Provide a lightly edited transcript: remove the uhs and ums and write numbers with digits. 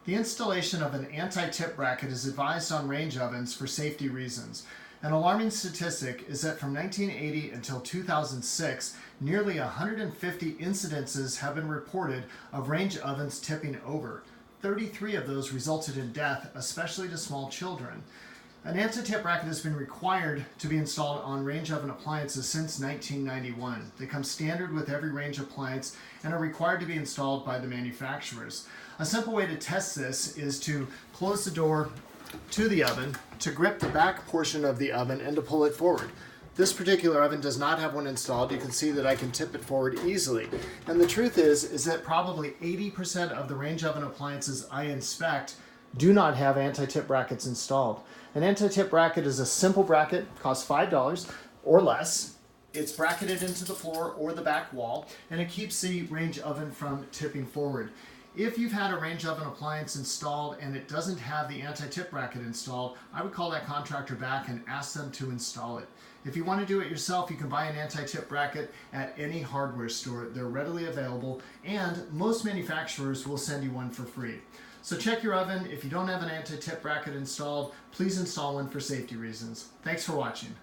The installation of an anti-tip bracket is advised on range ovens for safety reasons. An alarming statistic is that from 1980 until 2006, nearly 150 incidences have been reported of range ovens tipping over. 33 of those resulted in death, especially to small children. An anti-tip bracket has been required to be installed on range oven appliances since 1991. They come standard with every range appliance and are required to be installed by the manufacturers. A simple way to test this is to close the door to the oven, to grip the back portion of the oven, and to pull it forward. This particular oven does not have one installed. You can see that I can tip it forward easily. And the truth is that probably 80% of the range oven appliances I inspect do not have anti-tip brackets installed. An anti-tip bracket is a simple bracket, costs $5 or less. It's bracketed into the floor or the back wall, and it keeps the range oven from tipping forward. If you've had a range oven appliance installed and it doesn't have the anti-tip bracket installed, I would call that contractor back and ask them to install it. If you want to do it yourself, you can buy an anti-tip bracket at any hardware store. They're readily available, and most manufacturers will send you one for free. So check your oven. If you don't have an anti-tip bracket installed, please install one for safety reasons. Thanks for watching.